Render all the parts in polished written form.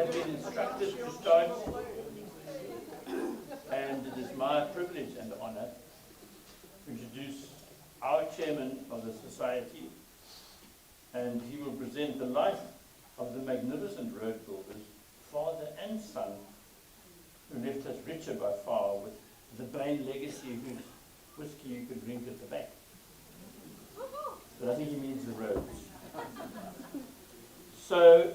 have been instructed to start, and it is my privilege and honor to introduce our chairman of the society, and he will present the life of the magnificent road builders, father and son, who left us richer by far with the Bain legacy, whose whiskey you could drink at the back. But I think he means the roads. So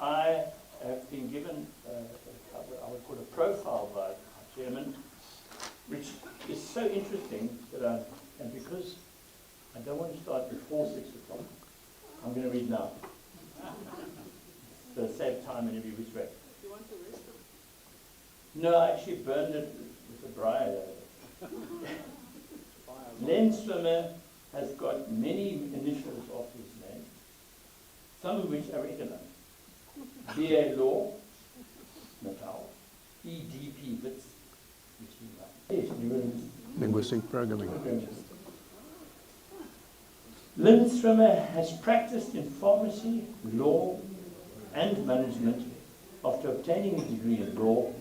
I have been given I would call a profile by our chairman, which is so interesting that and because I don't want to start before 6 o'clock, I'm going to read now. So save time in every which way. Do you want to rest it? No, I actually burned it with a briar. Len Swimmer has got many initials after his name, some of which I recognize. BA Law, Natal, EDP Wits, which he likes. Linguistic programming. Len Swimmer has practiced in pharmacy, law, and management. After obtaining a degree in law,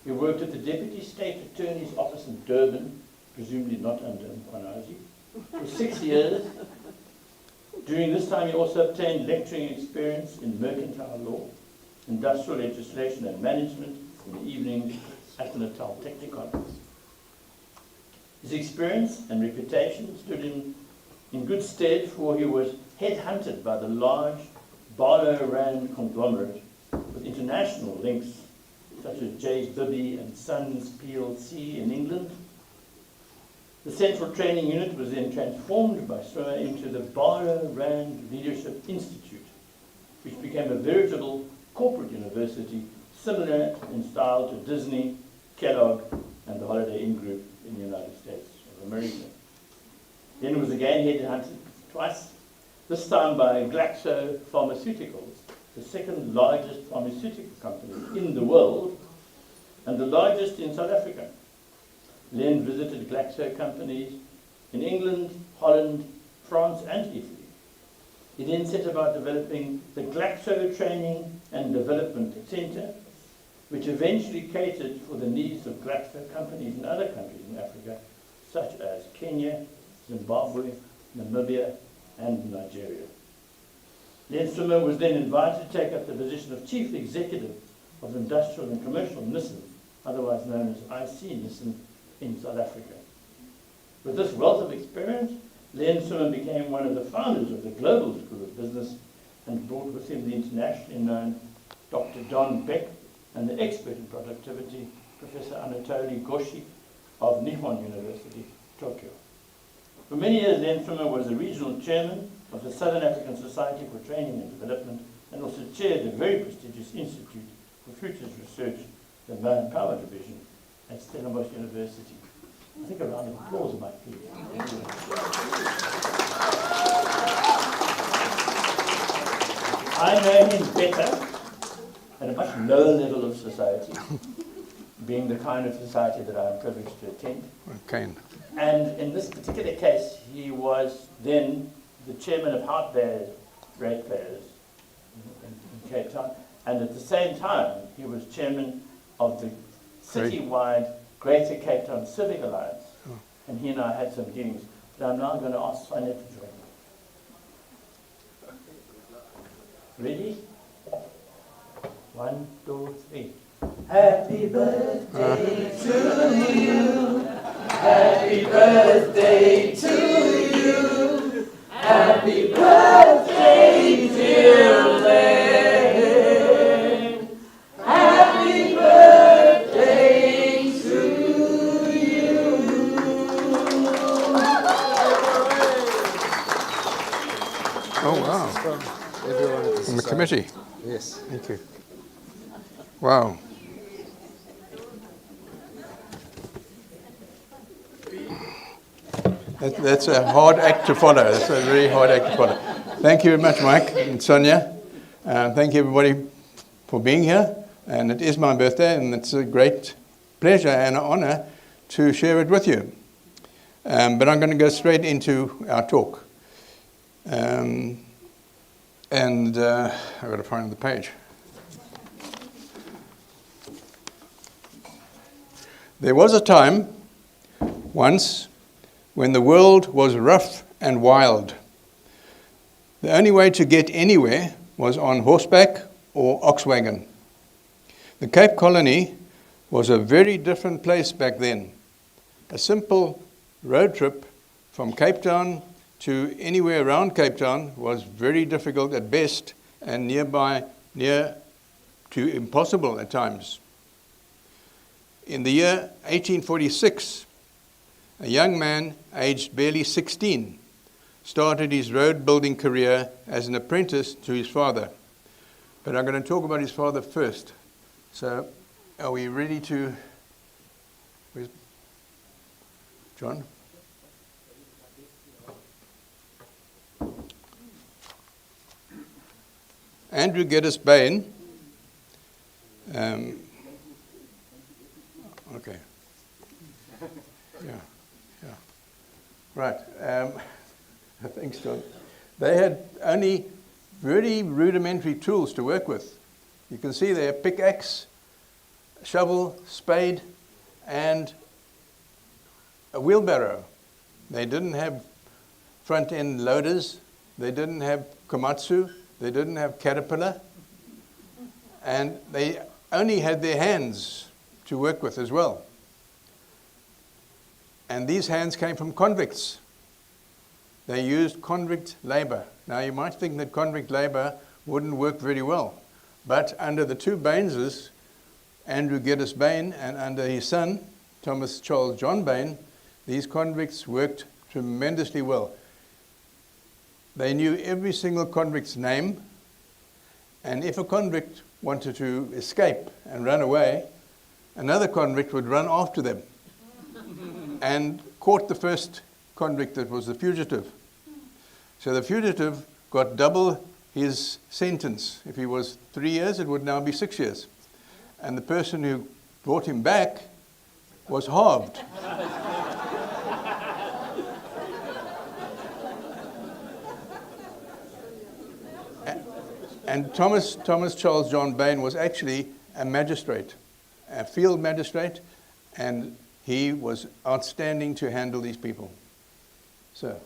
he worked at the Deputy State Attorney's Office in Durban, presumably not under Mkwanazi, for 6 years. During this time, he also obtained lecturing experience in mercantile law, industrial legislation and management in the evenings at the Natal Technikon. His experience and reputation stood in good stead, for he was headhunted by the large Barlow-Rand conglomerate with international links, such as J. Bibby and Sons plc in England. The Central Training Unit was then transformed by Swimmer into the Barlow-Rand Leadership Institute, which became a veritable corporate university, similar in style to Disney, Kellogg, and the Holiday Inn Group in the United States of America. Then was again headhunted twice, this time by Glaxo Pharmaceuticals, the second largest pharmaceutical company in the world, and the largest in South Africa. Len visited Glaxo companies in England, Holland, France, and Italy. He then set about developing the Glaxo Training and Development Centre, which eventually catered for the needs of Glaxo companies in other countries in Africa, such as Kenya, Zimbabwe, Namibia, and Nigeria. Len Swimmer was then invited to take up the position of Chief Executive of Industrial and Commercial Nissan, otherwise known as IC Nissan, in South Africa. With this wealth of experience, Len Swimmer became one of the founders of the Global School of Business and brought with him the internationally known Dr. Don Beck and the expert in productivity, Professor Anatoly Goshi of Nihon University, Tokyo. For many years, Len Swimmer was the regional chairman of the Southern African Society for Training and Development, and also chaired the very prestigious Institute for Futures Research, the Manpower Division at Stellenbosch University. I think a round of applause might be. I know him better at a much lower level of society, being the kind of society that I am privileged to attend. Okay. And in this particular case, he was then the chairman of Hartbears Ratepayers in Cape Town, and at the same time, he was chairman of the citywide Greater Cape Town Civic Alliance, and he and I had some dealings. But I'm now going to ask Sonia to join me. Ready? 1, 2, 3. Happy birthday to you. Happy birthday to you. Happy birthday, dear Len. Happy birthday to you. Oh, wow. Everyone at the From the society. committee. Yes. Thank you. Wow. That's a hard act to follow. That's a very hard act to follow. Thank you very much, Mike and Sonia. Thank you, everybody, for being here. And it is my birthday, and it's a great pleasure and honor to share it with you. But I'm going to go straight into our talk. I've got to find the page. There was a time, once, when the world was rough and wild. The only way to get anywhere was on horseback or ox wagon. The Cape Colony was a very different place back then. A simple road trip from Cape Town to anywhere around Cape Town was very difficult at best and near to impossible at times. In the year 1846, a young man aged barely 16 started his road building career as an apprentice to his father. But I'm going to talk about his father first. So, are we ready to... Where's John? Andrew Geddes Bain. Okay. Yeah. Right. Thanks, John. They had only very rudimentary tools to work with. You can see there, pickaxe, shovel, spade, and a wheelbarrow. They didn't have front-end loaders. They didn't have komatsu. They didn't have Caterpillar. And they only had their hands to work with as well. And these hands came from convicts. They used convict labor. Now you might think that convict labor wouldn't work very well. But under the two Bainses, Andrew Geddes Bain and under his son, Thomas Charles John Bain, these convicts worked tremendously well. They knew every single convict's name, and if a convict wanted to escape and run away, another convict would run after them and caught the first convict that was the fugitive. So the fugitive got double his sentence. If he was 3 years, it would now be 6 years. And the person who brought him back was halved. And Thomas Charles John Bain was actually a magistrate, a field magistrate, and he was outstanding to handle these people. So,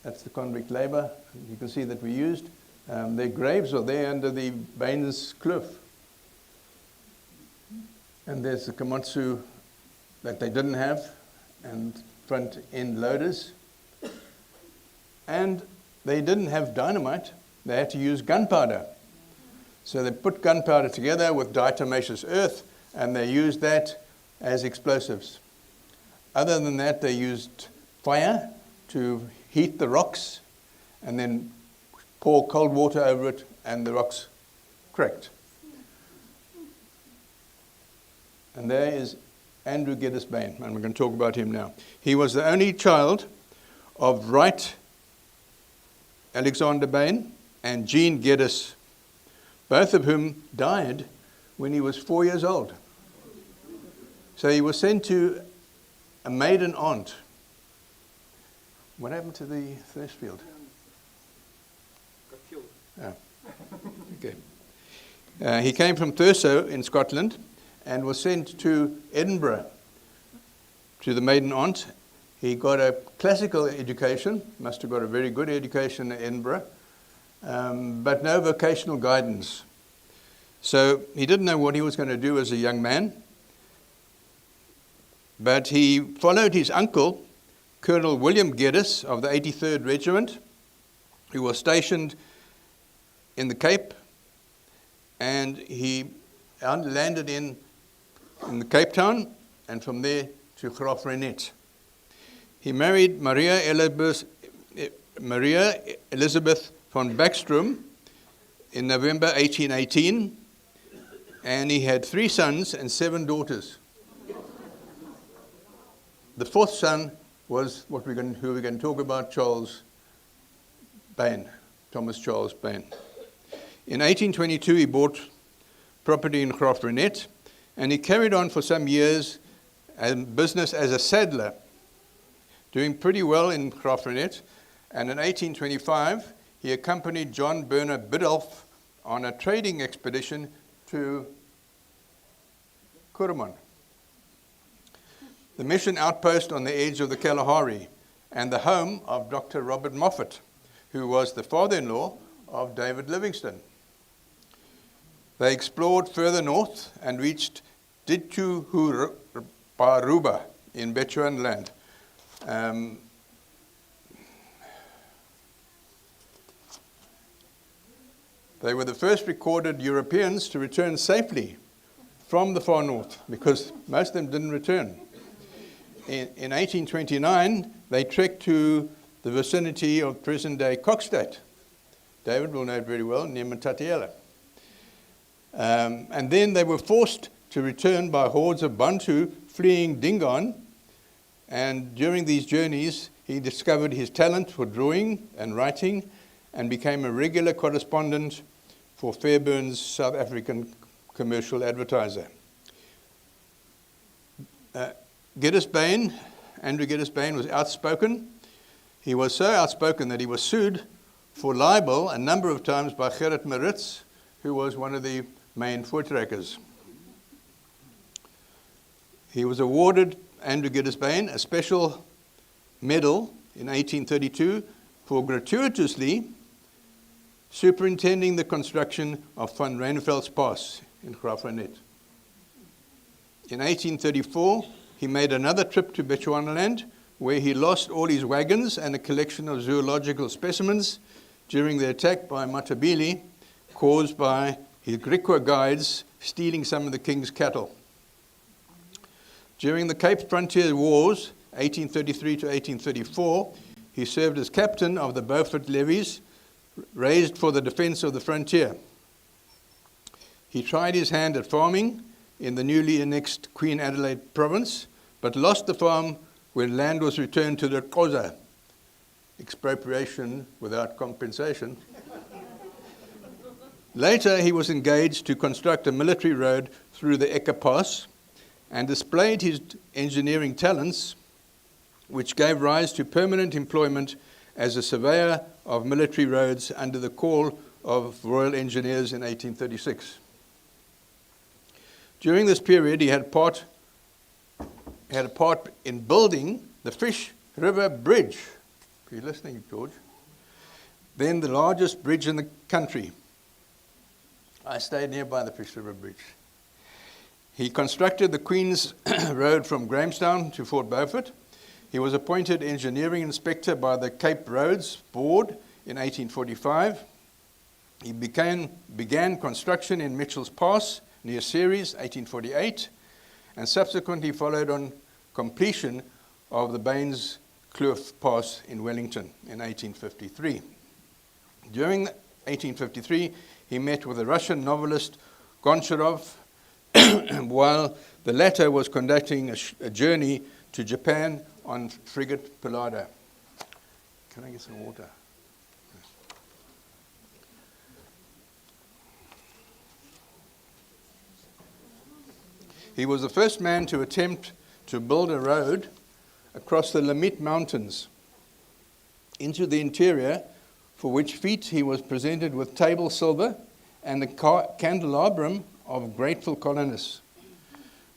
that's the convict labor. You can see that we used. Their graves are there under the Bain's cliff. And there's the komatsu that they didn't have, and front end loaders. And they didn't have dynamite. They had to use gunpowder. So they put gunpowder together with diatomaceous earth, and they used that as explosives. Other than that, they used fire to heat the rocks, and then pour cold water over it, and the rocks cracked. And there is Andrew Geddes Bain, and we're going to talk about him now. He was the only child of Wright Alexander Bain and Jean Geddes, both of whom died when he was 4 years old. So he was sent to a maiden aunt. What happened to the first field? Got killed. Oh. Okay. He came from Thurso in Scotland and was sent to Edinburgh to the maiden aunt. He got a classical education, must have got a very good education in Edinburgh, but no vocational guidance. So he didn't know what he was going to do as a young man, but he followed his uncle, Colonel William Geddes of the 83rd Regiment, who was stationed in the Cape, and he landed in the Cape Town, and from there to Graaff-Reinet. He married Maria Elizabeth von Backstrom in November 1818, and he had 3 sons and 7 daughters. The 4th son was who we're going to talk about, Charles Bain, Thomas Charles Bain. In 1822, he bought property in Graaff-Reinet, and he carried on for some years business as a saddler, doing pretty well in Graaff-Reinet. And in 1825, he accompanied John Bernard Biddulph on a trading expedition to Kuruman. the mission outpost on the edge of the Kalahari, and the home of Dr. Robert Moffat, who was the father-in-law of David Livingstone. They explored further north and reached Dituhuparuba in Bechuanaland. They were the first recorded Europeans to return safely from the far north, because most of them didn't return. In 1829, they trekked to the vicinity of present-day Coxstate. David will know it very well, near Matatiele. And then they were forced to return by hordes of Bantu fleeing Dingaan. And during these journeys, he discovered his talent for drawing and writing and became a regular correspondent for Fairbairn's South African commercial advertiser. Bain, Andrew Bain, was outspoken. He was so outspoken that he was sued for libel a number of times by Gerrit Maritz, who was one of the main voortrekkers. He was awarded, Andrew Bain, a special medal in 1832 for gratuitously superintending the construction of Van Rynfeldt's Pass in Graaff-Reinet. In 1834, he made another trip to Bechuanaland, where he lost all his wagons and a collection of zoological specimens during the attack by Matabele, caused by his Griqua guides stealing some of the king's cattle. During the Cape Frontier Wars, 1833 to 1834, he served as captain of the Beaufort levies raised for the defense of the frontier. He tried his hand at farming in the newly annexed Queen Adelaide province, but lost the farm when land was returned to the Xhosa, expropriation without compensation. Later, he was engaged to construct a military road through the Eka Pass and displayed his engineering talents, which gave rise to permanent employment as a surveyor of military roads under the call of Royal Engineers in 1836. During this period, he had a part in building the Fish River Bridge. Are you listening, George? Then the largest bridge in the country. I stayed nearby the Fish River Bridge. He constructed the Queen's Road from Grahamstown to Fort Beaufort. He was appointed engineering inspector by the Cape Roads Board in 1845. He began construction in Mitchell's Pass near Ceres, 1848, and subsequently followed on completion of the Bain's Kloof Pass in Wellington in 1853. During 1853, he met with the Russian novelist Goncharov while the latter was conducting a journey to Japan on frigate Pallada. Can I get some water? He was the first man to attempt to build a road across the Limit Mountains into the interior, for which feat he was presented with table silver and the candelabrum of grateful colonists.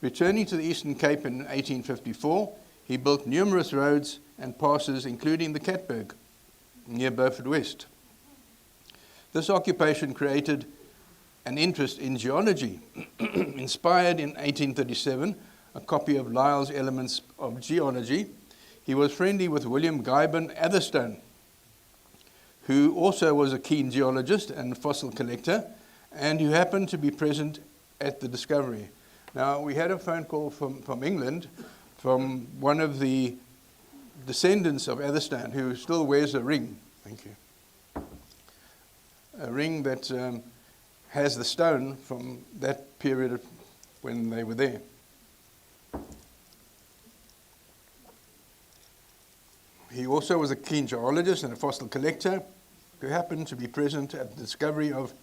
Returning to the Eastern Cape in 1854, he built numerous roads and passes, including the Katberg, near Beaufort West. This occupation created an interest in geology. Inspired in 1837, a copy of Lyell's Elements of Geology, he was friendly with William Gibbon Atherstone, who also was a keen geologist and fossil collector, and who happened to be present at the discovery. Now, we had a phone call from England, from one of the descendants of Atherstone, who still wears a ring. Thank you. A ring that has the stone from that period of when they were there. He also was a keen geologist and a fossil collector who happened to be present at the discovery of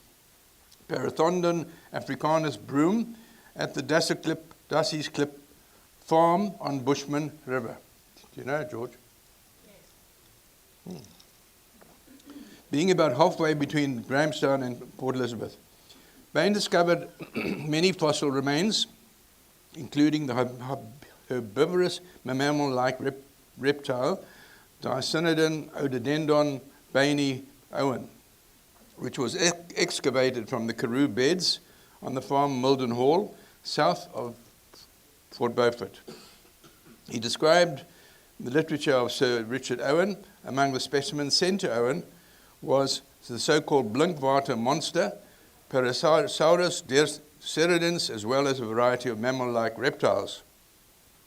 Parathodon africanus broom at the Dassie's Clip farm on Bushman River. Do you know, George? Yes. Being about halfway between Grahamstown and Port Elizabeth, Bain discovered many fossil remains, including the herbivorous mammal-like reptile, Dicynodon ododendron baini owen, which was excavated from the Karoo beds on the farm Milden Hall, south of Fort Beaufort. He described the literature of Sir Richard Owen. Among the specimens sent to Owen was the so-called blinkwater monster, Parasaurus ceridens, as well as a variety of mammal-like reptiles.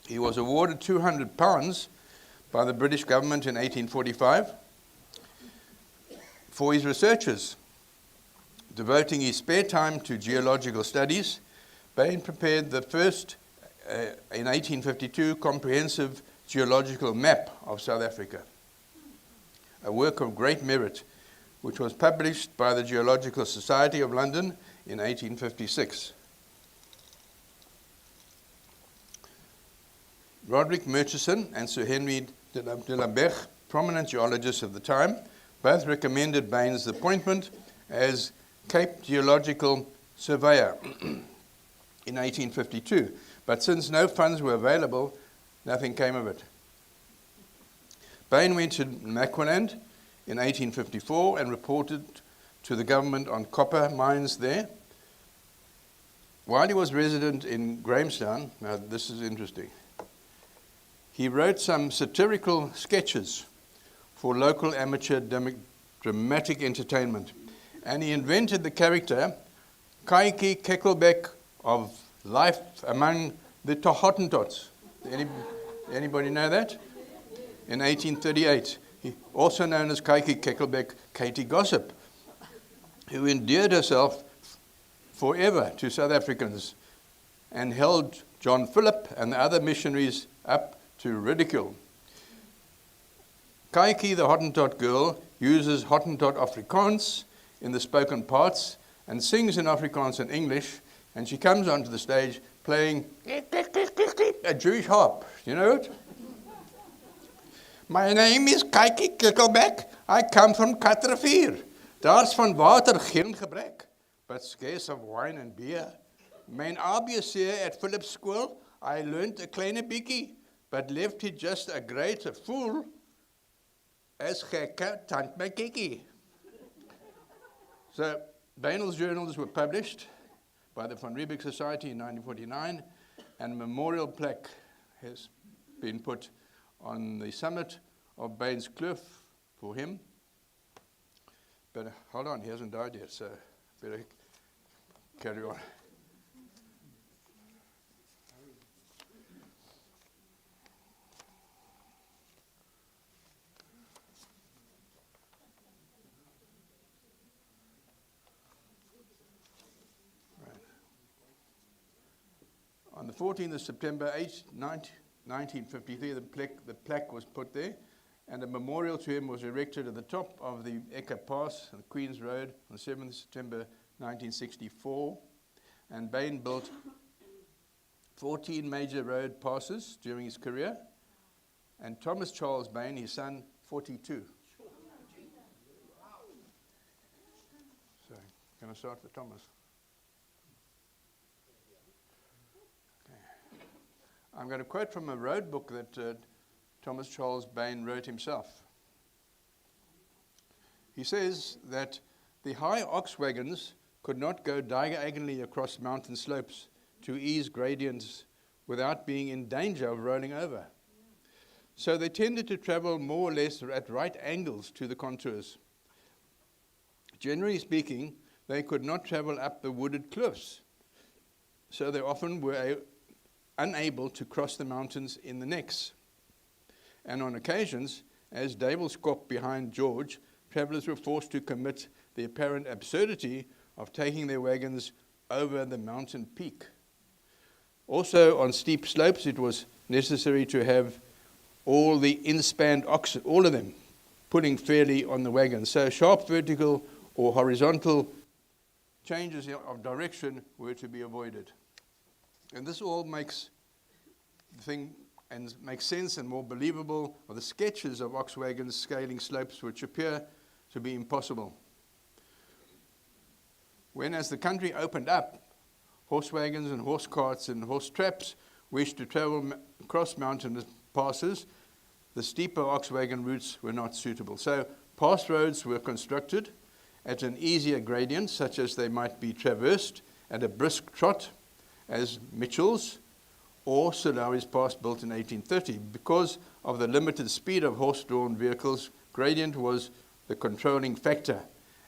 He was awarded £200 by the British government in 1845 for his researches. Devoting his spare time to geological studies, Bain prepared the first, in 1852, comprehensive geological map of South Africa, a work of great merit, which was published by the Geological Society of London in 1856. Roderick Murchison and Sir Henry de la Berge, prominent geologists of the time, both recommended Bain's appointment as Cape Geological Surveyor in 1852, but since no funds were available, nothing came of it. Bain went to Namaqualand in 1854 and reported to the government on copper mines there. While he was resident in Grahamstown, now this is interesting, he wrote some satirical sketches for local amateur dramatic entertainment, and he invented the character Kaiki Kekelbeck of Life Among the Hottentots. Anybody know that? In 1838, also known as Kaiki Kekelbeck, Katie Gossip, who endeared herself forever to South Africans and held John Phillip and the other missionaries up to ridicule. Kaiki, the Hottentot girl, uses Hottentot Afrikaans in the spoken parts and sings in Afrikaans and English, and she comes onto the stage playing a Jewish harp. You know it? My name is Kaiki Kekelbeck. I come from Katrivier. Daar's van water geen gebrek, but scarce of wine and beer. Mijn ABC at Philip's school, I learned a kleine bietjie, but left it just a great fool as gekke tant my kikkie. So Bain's journals were published by the Van Riebeeck Society in 1949, and a memorial plaque has been put on the summit of Bain's Kloof for him. But hold on, he hasn't died yet, so better carry on. On the 14th of September 1953, the plaque was put there, and a memorial to him was erected at the top of the Eka Pass on Queen's Road on 7th September 1964. And Bain built 14 major road passes during his career, and Thomas Charles Bain, his son, 42. So, can I start with Thomas? I'm going to quote from a road book that Thomas Charles Bain wrote himself. He says that the high ox wagons could not go diagonally across mountain slopes to ease gradients without being in danger of rolling over. So they tended to travel more or less at right angles to the contours. Generally speaking, they could not travel up the wooded cliffs, so they often were unable to cross the mountains in the necks. And on occasions, as Davelskop behind George, travellers were forced to commit the apparent absurdity of taking their wagons over the mountain peak. Also, on steep slopes, it was necessary to have all the inspanned oxen, all of them, pulling fairly on the wagon. So sharp vertical or horizontal changes of direction were to be avoided. And this all makes the thing and makes sense and more believable of the sketches of ox wagons scaling slopes which appear to be impossible. When, as the country opened up, horse wagons and horse carts and horse traps wished to travel cross mountain passes, the steeper ox wagon routes were not suitable. So pass roads were constructed at an easier gradient, such as they might be traversed at a brisk trot, as Mitchell's or Sir Lowry's Pass, built in 1830. Because of the limited speed of horse-drawn vehicles, gradient was the controlling factor,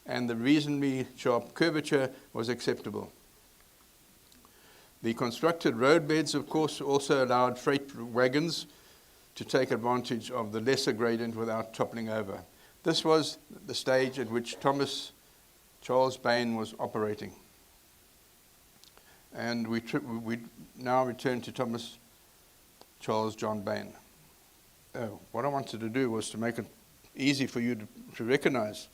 and the reasonably sharp curvature was acceptable. The constructed roadbeds, of course, also allowed freight wagons to take advantage of the lesser gradient without toppling over. This was the stage at which Thomas Charles Bain was operating. And we now return to Thomas Charles John Bain. What I wanted to do was to make it easy for you to recognize.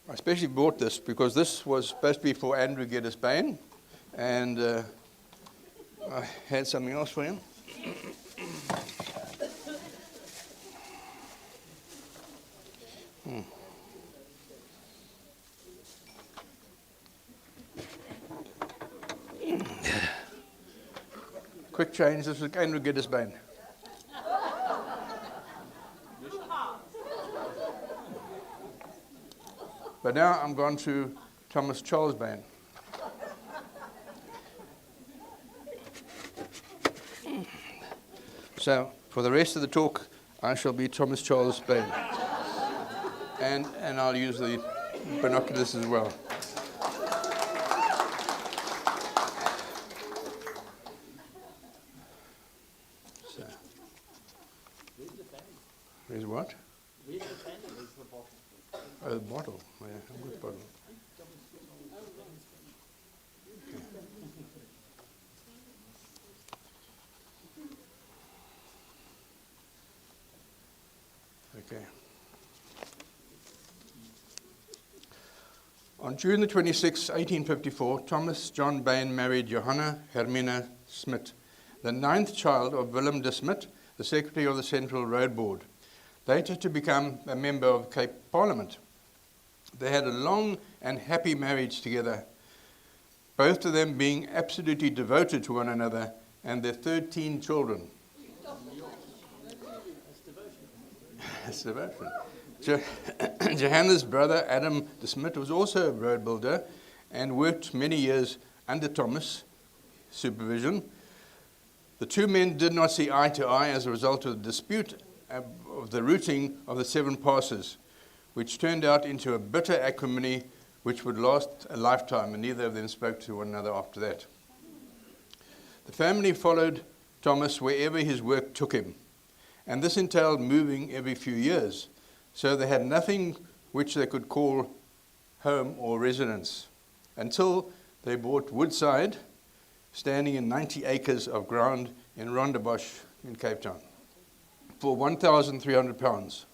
I especially bought this because this was supposed to be for Andrew Geddes Bain, and I had something else for him. Quick change, this is Andrew Geddes Bain. But now I'm gone to Thomas Charles Bain. So for the rest of the talk, I shall be Thomas Charles Bain. And I'll use the binoculars as well. So. Where's what? Where's the pen? Where's the bottle? Oh, the bottle. Yeah, a good bottle. Okay. On June the 26th, 1854, Thomas John Bain married Johanna Hermina Smit, the ninth child of Willem de Smit, the Secretary of the Central Road Board, later to become a member of Cape Parliament. They had a long and happy marriage together, both of them being absolutely devoted to one another and their 13 children. That's devotion. Johanna's brother, Adam de Smit, was also a road builder and worked many years under Thomas' supervision. The two men did not see eye to eye as a result of the dispute of the routing of the 7 passes, which turned out into a bitter acrimony which would last a lifetime, and neither of them spoke to one another after that. The family followed Thomas wherever his work took him, and this entailed moving every few years, so they had nothing which they could call home or residence, until they bought Woodside, standing in 90 acres of ground in Rondebosch in Cape Town, for £1,300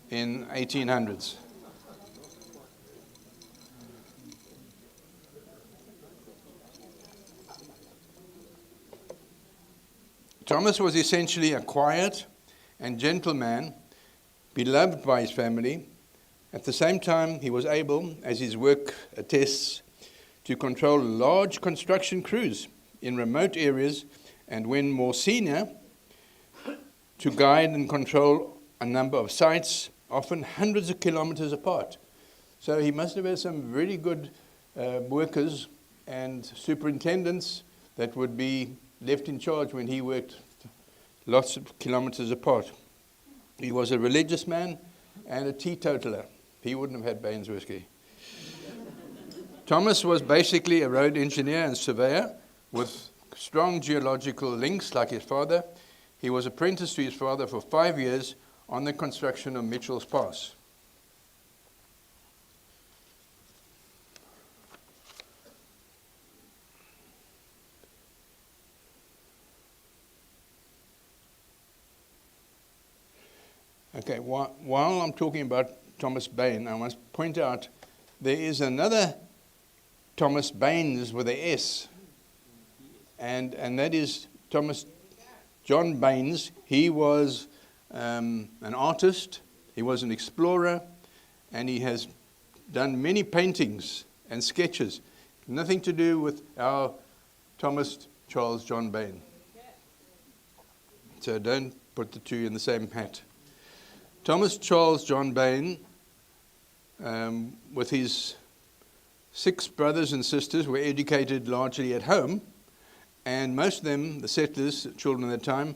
in 1800s. Thomas was essentially a quiet and gentle man, beloved by his family. At the same time, he was able, as his work attests, to control large construction crews in remote areas, and when more senior, to guide and control a number of sites, often hundreds of kilometers apart. So he must have had some really good workers and superintendents that would be left in charge when he worked lots of kilometers apart. He was a religious man and a teetotaler. He wouldn't have had Bain's whiskey. Thomas was basically a road engineer and surveyor with strong geological links like his father. He was apprenticed to his father for 5 years on the construction of Mitchell's Pass. Okay, while I'm talking about Thomas Bain, I must point out there is another Thomas Baines with a S, and that is Thomas John Baines. He was an artist, he was an explorer, and he has done many paintings and sketches. Nothing to do with our Thomas Charles John Bain. So don't put the two in the same hat. Thomas Charles John Bain, with his 6 brothers and sisters, were educated largely at home, and most of them, the settlers, children at the time,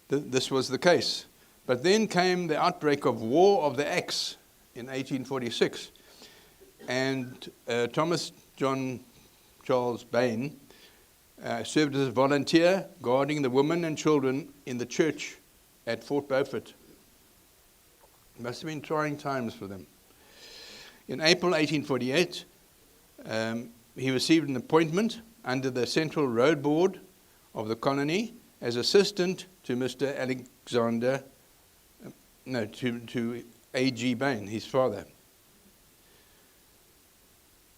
this was the case. But then came the outbreak of War of the Axe in 1846, and Thomas John Charles Bain served as a volunteer guarding the women and children in the church at Fort Beaufort. It must have been trying times for them. In April 1848, he received an appointment under the Central Road Board of the colony as assistant to Mr. to A.G. Bain, his father,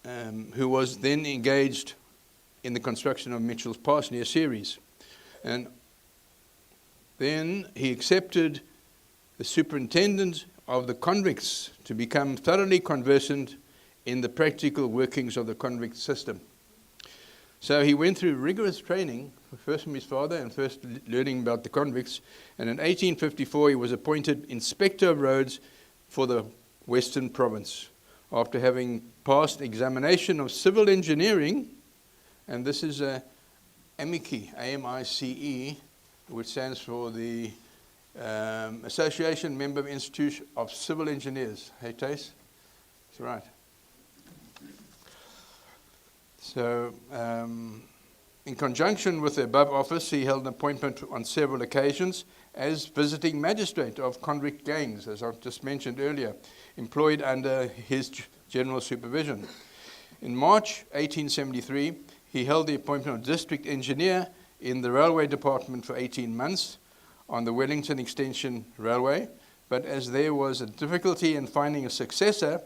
who was then engaged in the construction of Mitchell's Pass near Ceres. And then he accepted the superintendent of the convicts to become thoroughly conversant in the practical workings of the convict system. So he went through rigorous training, first from his father and first learning about the convicts. And in 1854 he was appointed Inspector of Roads for the Western Province after having passed examination of civil engineering. And this is AMICE, A-M-I-C-E, which stands for the Association Member Institute of Civil Engineers. Hey, Tace? That's right. So, in conjunction with the above office, he held an appointment on several occasions as visiting magistrate of convict gangs, as I've just mentioned earlier, employed under his general supervision. In March 1873, he held the appointment of district engineer in the railway department for 18 months on the Wellington Extension Railway, but as there was a difficulty in finding a successor,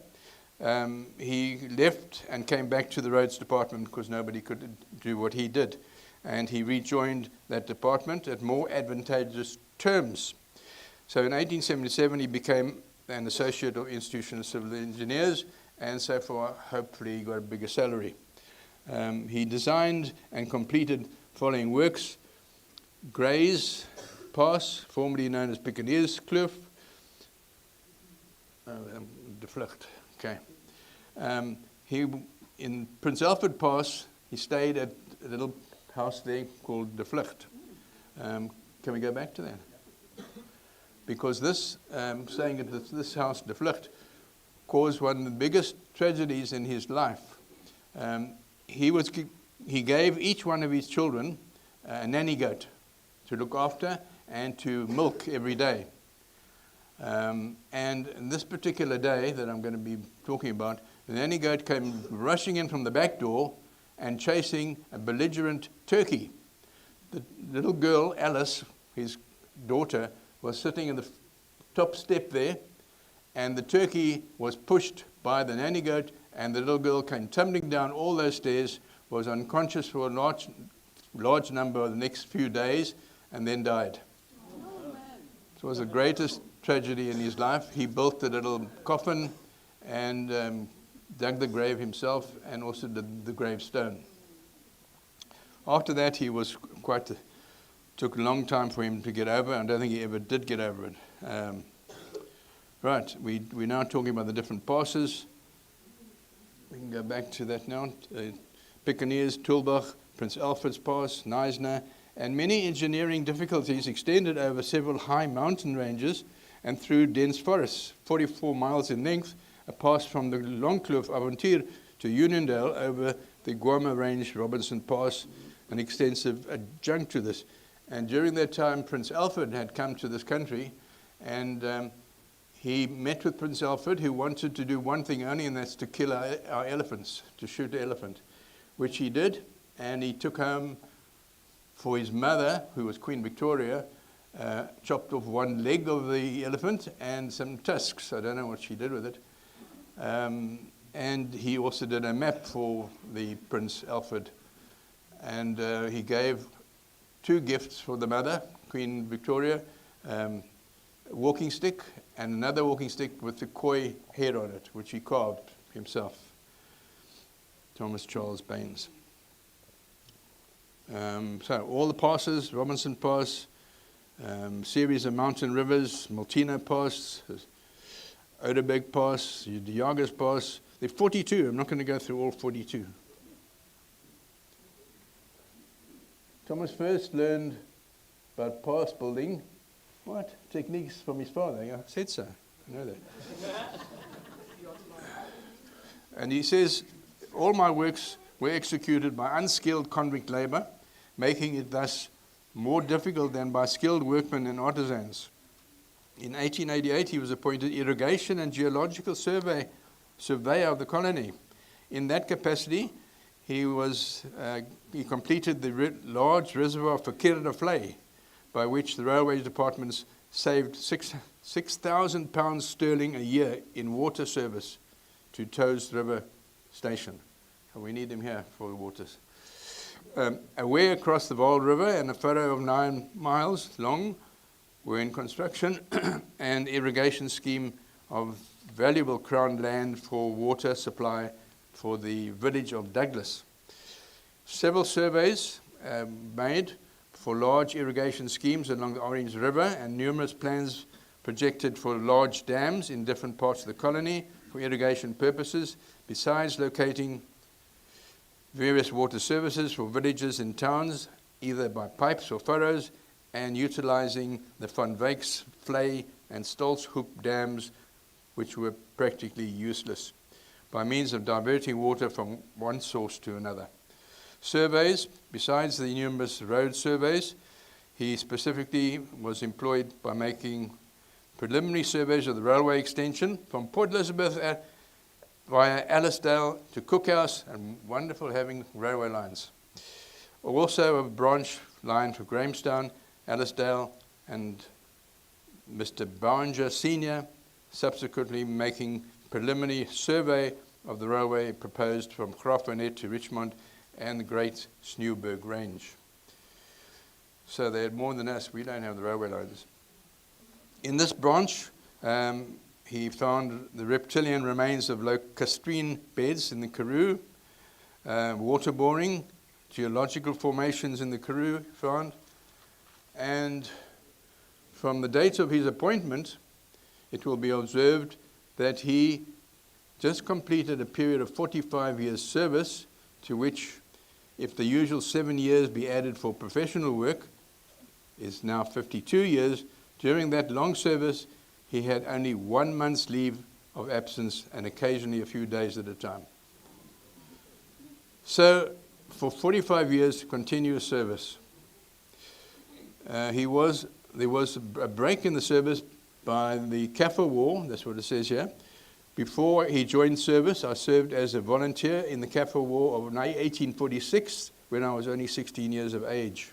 he left and came back to the roads department because nobody could do what he did. And he rejoined that department at more advantageous terms. So in 1877, he became an associate of Institution of Civil Engineers, and so far, hopefully, he got a bigger salary. He designed and completed following works: Gray's Pass, formerly known as Piccaninny's Kloof, De Vlucht. Okay. In Prince Alfred Pass, he stayed at a little house there called De Vlucht. Can we go back to that? Because this, staying at this house, De Vlucht, caused one of the biggest tragedies in his life. He gave each one of his children a nanny goat to look after and to milk every day. And in this particular day that I'm going to be talking about, the nanny goat came rushing in from the back door and chasing a belligerent turkey. The little girl, Alice, his daughter, was sitting in the top step there, and the turkey was pushed by the nanny goat, and the little girl came tumbling down all those stairs, was unconscious for a large number of the next few days, and then died. It was the greatest tragedy in his life. He built a little coffin and dug the grave himself, and also did the gravestone. After that, he was took a long time for him to get over. I don't think he ever did get over it. Right, we're now talking about the different passes. We can go back to that now. Piccaninny's, Tulbach, Prince Alfred's Pass, Neisner, and many engineering difficulties extended over several high mountain ranges and through dense forests, 44 miles in length, a pass from the Longkloof Avontuur to Uniondale over the Guama Range, Robinson Pass, an extensive adjunct to this. And during that time, Prince Alfred had come to this country, and he met with Prince Alfred, who wanted to do one thing only, and that's to kill our elephants, to shoot an elephant, which he did. And he took home for his mother, who was Queen Victoria, chopped off one leg of the elephant and some tusks. I don't know what she did with it. and he also did a map for the Prince Alfred. And he gave 2 gifts for the mother, Queen Victoria, a walking stick and another walking stick with the koi head on it, which he carved himself. Thomas Charles Baines. So all the passes, Robinson Pass, series of mountain rivers, Maltino Pass, Oderberg Pass, the Jager's Pass. There are 42. I'm not going to go through all 42. Thomas first learned about pass building. What? Techniques from his father. I said so. I know that. And he says, all my works were executed by unskilled convict labor, making it thus more difficult than by skilled workmen and artisans. In 1888, he was appointed irrigation and geological surveyor of the colony. In that capacity, he completed the large reservoir for Kirraflay, by which the railways departments saved 6,000 pounds sterling a year in water service to Toes River Station. So we need him here for the waters. A way across the Vaal River and a furrow of 9 miles long were in construction, and irrigation scheme of valuable crown land for water supply for the village of Douglas. Several surveys made for large irrigation schemes along the Orange River, and numerous plans projected for large dams in different parts of the colony for irrigation purposes, besides locating various water services for villages and towns, either by pipes or furrows, and utilizing the Van Wyks, Vlei, and Stolzhoek dams, which were practically useless, by means of diverting water from one source to another. Surveys, besides the numerous road surveys, he specifically was employed by making preliminary surveys of the railway extension from Port Elizabeth via Allisdale to Cookhouse, and wonderful having railway lines. Also a branch line for Grahamstown, Allisdale, and Mr. Barringer Sr. subsequently making preliminary survey of the railway proposed from Graaff-Reinet to Richmond and the Great Snewberg Range. So they had more than us. We don't have the railway lines. In this branch, he found the reptilian remains of lacustrine beds in the Karoo, water boring, geological formations in the Karoo found, and from the date of his appointment, it will be observed that he just completed a period of 45 years service, to which, if the usual 7 years be added for professional work, is now 52 years. During that long service, he had only 1 month's leave of absence and occasionally a few days at a time. So, for 45 years, continuous service. There was a break in the service by the Kaffir War, that's what it says here. Before he joined service, I served as a volunteer in the Kaffir War of 1846, when I was only 16 years of age.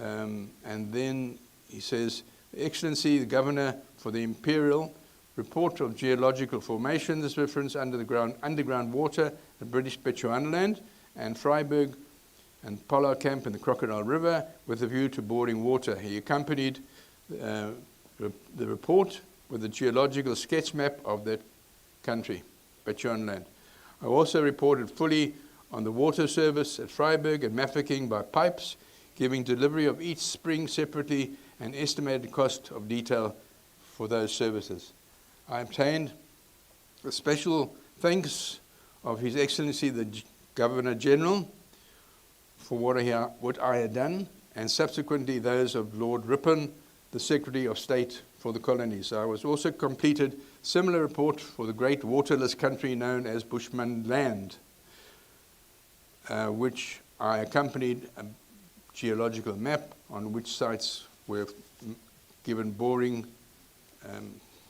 And then he says, Excellency, the Governor for the Imperial Report of Geological Formations, reference underground water, the British Bechuanaland, and Vryburg and Polar Camp in the Crocodile River, with a view to boring water. He accompanied the report with a geological sketch map of that country, Bechuanaland. I also reported fully on the water service at Vryburg and Mafeking by pipes, giving delivery of each spring separately and estimated cost of detail for those services. I obtained a special thanks of His Excellency the Governor General for what I had done, and subsequently those of Lord Ripon, the Secretary of State for the colonies. I was also completed similar report for the great waterless country known as Bushman Land, which I accompanied a geological map on which sites were given boring,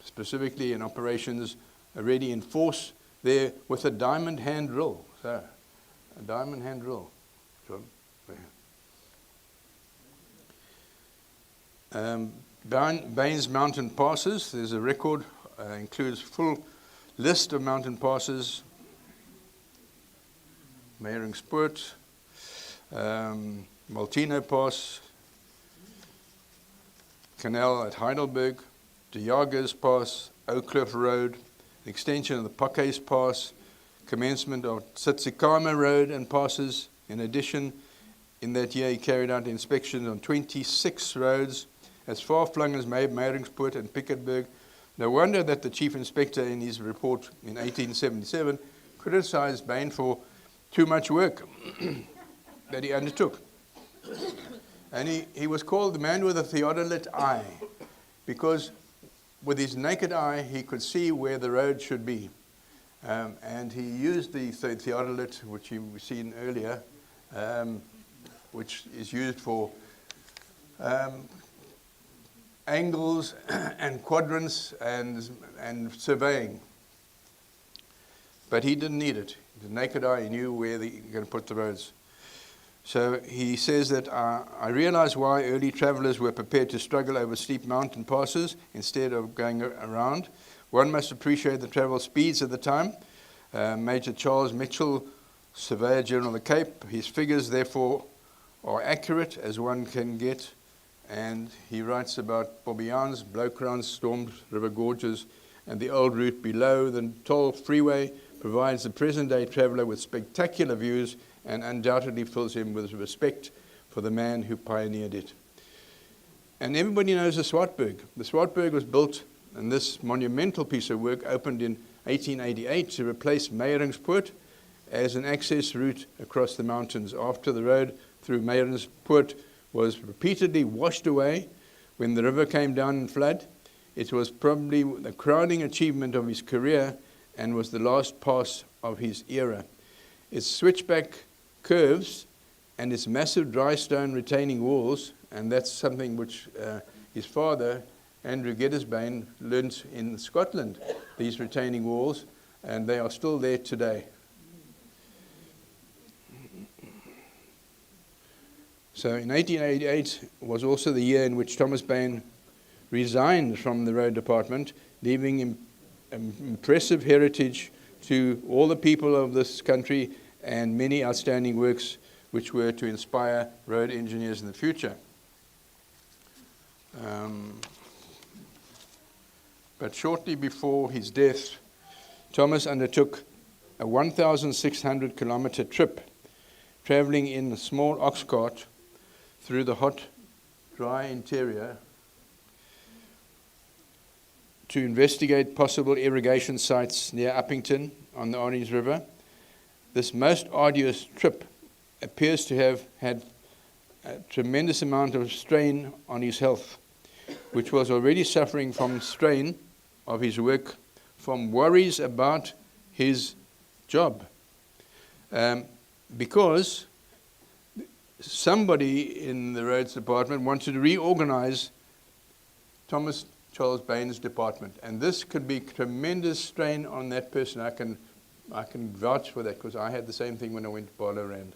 specifically in operations already in force there with a diamond hand drill. So, a diamond hand drill. Bain's mountain passes, there's a record, includes full list of mountain passes: Meyringspoort, Maltino Pass, Canal at Heidelberg, De Jager's Pass, Oak Cliff Road, the extension of the Pakke's Pass, commencement of Tsitsikamma Road and passes. In addition, in that year he carried out inspections on 26 roads as far-flung as Meyringspoort and Plettenberg. No wonder that the chief inspector in his report in 1877 criticized Bain for too much work that he undertook. And he was called the man with a theodolite eye, because with his naked eye he could see where the road should be. And he used the theodolite, which you've seen earlier, which is used for angles and quadrants and surveying. But he didn't need it. The naked eye, he knew where you're going to put the roads. So he says that I realize why early travelers were prepared to struggle over steep mountain passes instead of going around. One must appreciate the travel speeds at the time. Major Charles Mitchell, Surveyor General of the Cape, his figures therefore are accurate as one can get. And he writes about Bobbejans, Blowkrans, Storms, River Gorges, and the old route below the toll freeway provides the present-day traveller with spectacular views and undoubtedly fills him with respect for the man who pioneered it. And everybody knows the Switchbacks. The Switchbacks was built, and this monumental piece of work opened in 1888 to replace Meyringspoort as an access route across the mountains after the road through Meyringspoort was repeatedly washed away when the river came down in flood. It was probably the crowning achievement of his career and was the last pass of his era. Its switchback curves and its massive dry stone retaining walls, and that's something which his father, Andrew Geddes Bain, learnt in Scotland, these retaining walls, and they are still there today. So in 1888 was also the year in which Thomas Bain resigned from the road department, leaving impressive heritage to all the people of this country and many outstanding works which were to inspire road engineers in the future. But shortly before his death, Thomas undertook a 1,600 kilometer trip, traveling in a small ox cart through the hot, dry interior to investigate possible irrigation sites near Uppington on the Orange River. This most arduous trip appears to have had a tremendous amount of strain on his health, which was already suffering from strain of his work, from worries about his job. Because somebody in the roads department wanted to reorganize Thomas Charles Bain's department, and this could be tremendous strain on that person. I can vouch for that, because I had the same thing when I went to Barlow Rand.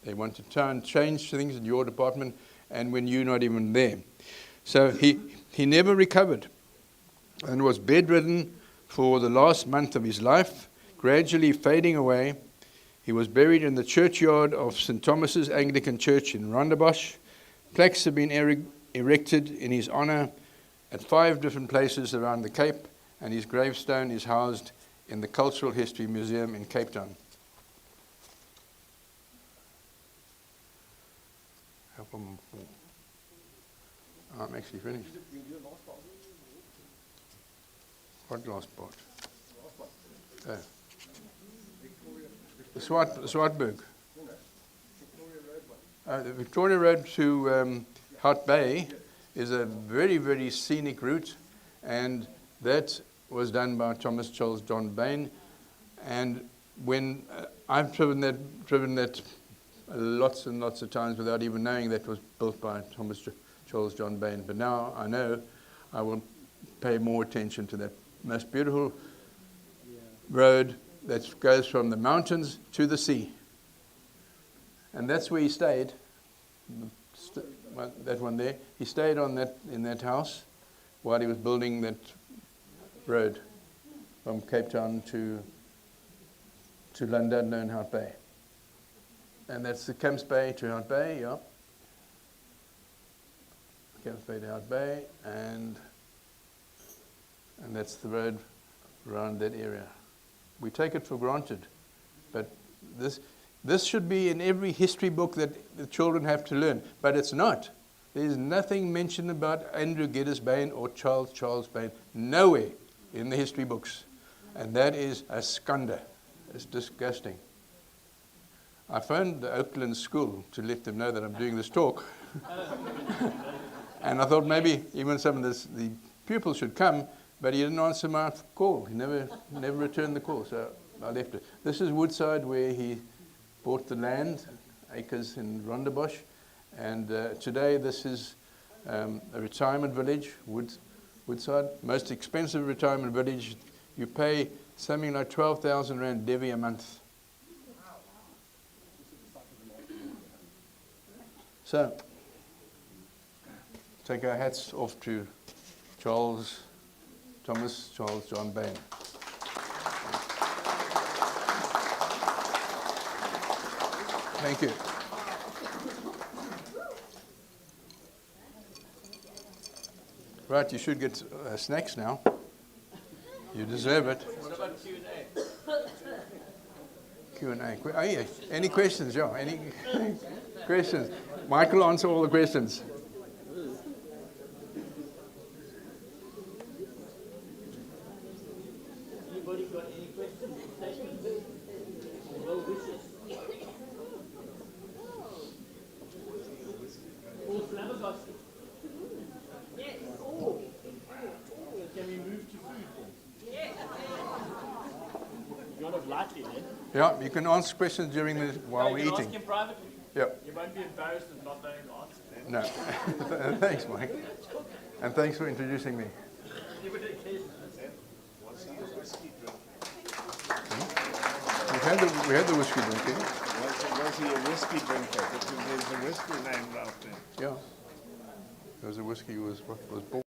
They want to try and change things in your department, and when you're not even there. So he never recovered and was bedridden for the last month of his life, gradually fading away. He was buried in the churchyard of St. Thomas's Anglican Church in Rondebosch. Plaques have been erected in his honor at 5 different places around the Cape, and his gravestone is housed in the Cultural History Museum in Cape Town. I'm actually finished. What last part? The Switchbacks. The Victoria Road to Hout Bay is a very, very scenic route, and that was done by Thomas Charles John Bain. And when I've driven that lots and lots of times without even knowing that was built by Thomas Charles John Bain. But now I know I will pay more attention to that most beautiful road that goes from the mountains to the sea. And that's where he stayed, that one there. He stayed in that house while he was building that road. from Cape Town to London and Hout Bay. And that's the Camps Bay to Hout Bay, yeah. Camps Bay to Hout Bay, and that's the road around that area. We take it for granted, but this should be in every history book that the children have to learn, but it's not. There's nothing mentioned about Andrew Geddes Bain or Charles Bain, nowhere in the history books. And that is a scandal. It's disgusting. I phoned the Oakland school to let them know that I'm doing this talk. And I thought maybe even some of the pupils should come, but he didn't answer my call. He never returned the call, so I left it. This is Woodside, where he bought the land, acres in Rondebosch. And today this is a retirement village, Woodside. Most expensive retirement village. You pay something like 12,000 Rand levy a month. So, take our hats off to Thomas Charles John Bain. Thank you. Right, you should get snacks now. You deserve it. What about Q&A? Q&A. Oh, yeah. Any questions, Joe? Any questions? Michael, answer all the questions. Anybody got any questions, statements, or well wishes? All flabbergasted? Yes. Oh. Can we move to food then? Yes. You're not lightly then? Yeah, you can ask questions while we're You can eating. ask him privately. Yep. You won't be embarrassed of not knowing the answer. No. Thanks, Mike. And thanks for introducing me. We had the whiskey drinking. Was he a whiskey drinker? Because there's a whiskey named after him. Yeah. There was a whiskey was bought.